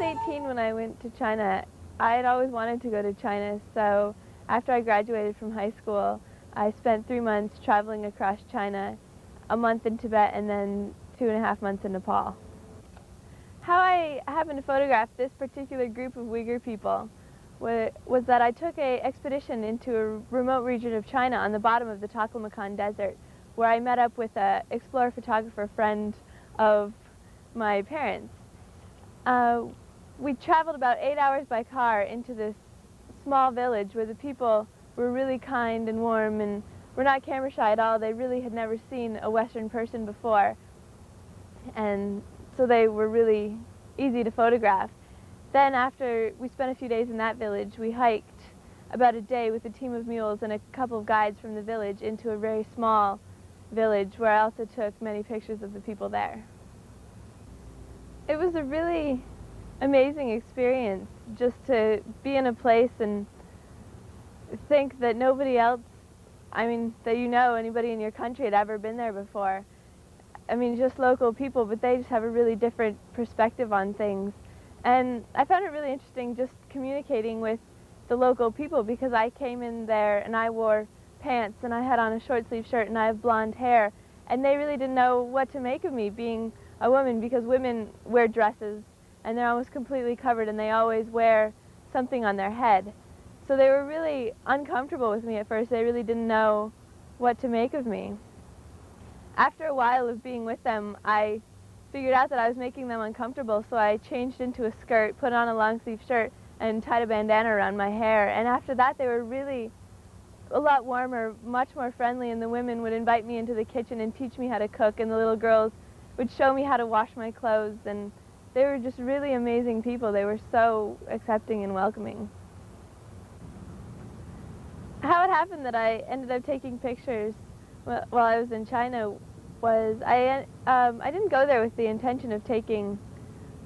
18 when I went to China. I had always wanted to go to China, so after I graduated from high school, I spent 3 months traveling across China, a month in Tibet, and then 2.5 months in Nepal. How I happened to photograph this particular group of Uyghur people was that I took an expedition into a remote region of China on the bottom of the Taklamakan Desert, where I met up with an explorer photographer friend of my parents. We traveled about 8 hours by car into this small village where the people were really kind and warm and were not camera shy at all. They really had never seen a Western person before, and so they were really easy to photograph. Then after we spent a few days in that village, we hiked about a day with a team of mules and a couple of guides from the village into a very small village where I also took many pictures of the people there. It was a really amazing experience just to be in a place and think that nobody else, that anybody in your country had ever been there before. Just local people, but they just have a really different perspective on things. And I found it really interesting just communicating with the local people, because I came in there and I wore pants and I had on a short sleeve shirt and I have blonde hair, and they really didn't know what to make of me being a woman, because women wear dresses and they're almost completely covered and they always wear something on their head. So they were really uncomfortable with me at first. They really didn't know what to make of me. After a while of being with them, I figured out that I was making them uncomfortable, so I changed into a skirt, put on a long sleeve shirt, and tied a bandana around my hair. And after that, they were really a lot warmer, much more friendly, and the women would invite me into the kitchen and teach me how to cook, and the little girls would show me how to wash my clothes, and they were just really amazing people. They were so accepting and welcoming. How it happened that I ended up taking pictures while I was in China was I didn't go there with the intention of taking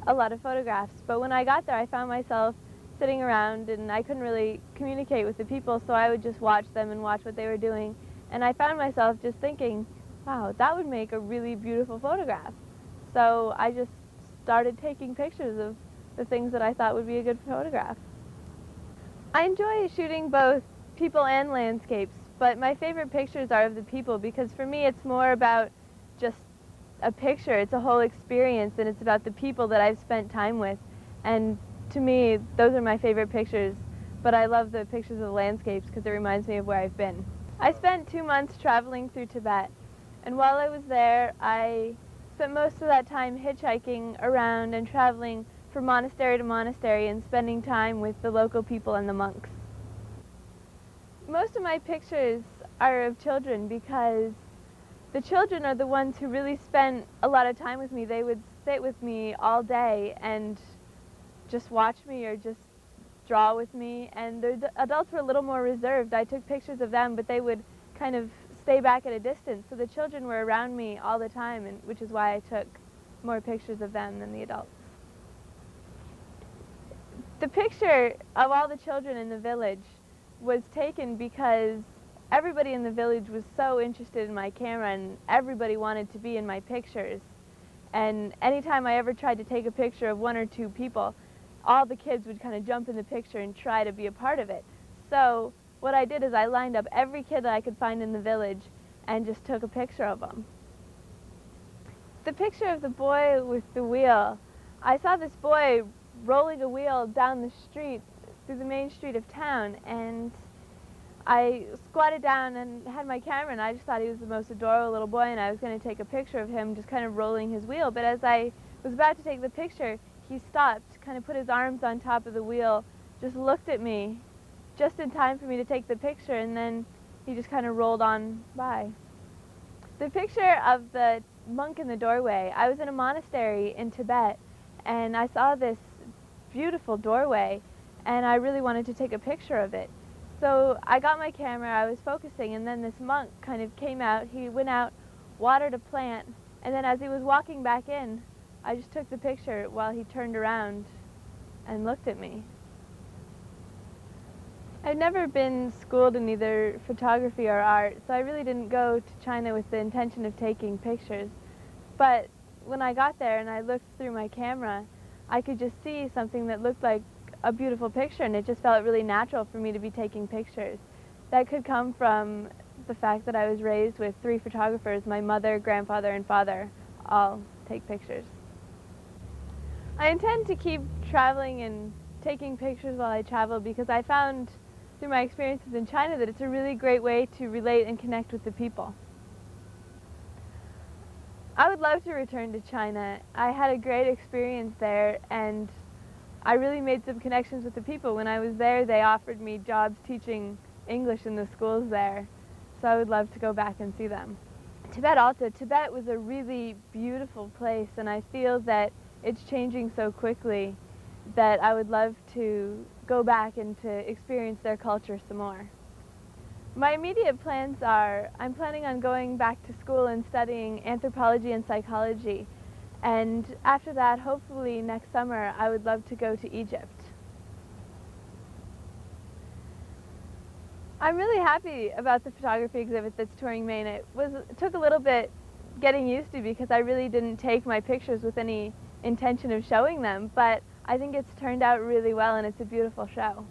a lot of photographs, but when I got there I found myself sitting around and I couldn't really communicate with the people, so I would just watch them and watch what they were doing, and I found myself just thinking, wow, that would make a really beautiful photograph. So I just started taking pictures of the things that I thought would be a good photograph. I enjoy shooting both people and landscapes, but my favorite pictures are of the people, because for me it's more about just a picture. It's a whole experience, and it's about the people that I've spent time with, and to me those are my favorite pictures. But I love the pictures of landscapes because it reminds me of where I've been. I spent 2 months traveling through Tibet, and while I was there I spent most of that time hitchhiking around and traveling from monastery to monastery and spending time with the local people and the monks. Most of my pictures are of children, because the children are the ones who really spent a lot of time with me. They would sit with me all day and just watch me or just draw with me, and the adults were a little more reserved. I took pictures of them, but they would kind of stay back at a distance, so the children were around me all the time, and which is why I took more pictures of them than the adults. The picture of all the children in the village was taken because everybody in the village was so interested in my camera, and everybody wanted to be in my pictures. And anytime I ever tried to take a picture of 1 or 2 people, all the kids would kind of jump in the picture and try to be a part of it. So what I did is I lined up every kid that I could find in the village and just took a picture of them. The picture of the boy with the wheel, I saw this boy rolling a wheel down the street, through the main street of town, and I squatted down and had my camera, and I just thought he was the most adorable little boy, and I was going to take a picture of him just kind of rolling his wheel. But as I was about to take the picture, he stopped, kind of put his arms on top of the wheel, just looked at me just in time for me to take the picture, and then he just kind of rolled on by. The picture of the monk in the doorway, I was in a monastery in Tibet, and I saw this beautiful doorway, and I really wanted to take a picture of it. So I got my camera, I was focusing, and then this monk kind of came out. He went out, watered a plant, and then as he was walking back in, I just took the picture while he turned around and looked at me. I've never been schooled in either photography or art, so I really didn't go to China with the intention of taking pictures. But when I got there and I looked through my camera, I could just see something that looked like a beautiful picture, and it just felt really natural for me to be taking pictures. That could come from the fact that I was raised with 3 photographers, my mother, grandfather, and father, all take pictures. I intend to keep traveling and taking pictures while I travel because I found through my experiences in China that it's a really great way to relate and connect with the people. I would love to return to China. I had a great experience there, and I really made some connections with the people. When I was there, they offered me jobs teaching English in the schools there, so I would love to go back and see them. Tibet also. Tibet was a really beautiful place, and I feel that it's changing so quickly that I would love to go back and to experience their culture some more. My immediate plans are, I'm planning on going back to school and studying anthropology and psychology, and after that, hopefully next summer, I would love to go to Egypt. I'm really happy about the photography exhibit that's touring Maine. It took a little bit getting used to because I really didn't take my pictures with any intention of showing them, but I think it's turned out really well and it's a beautiful show.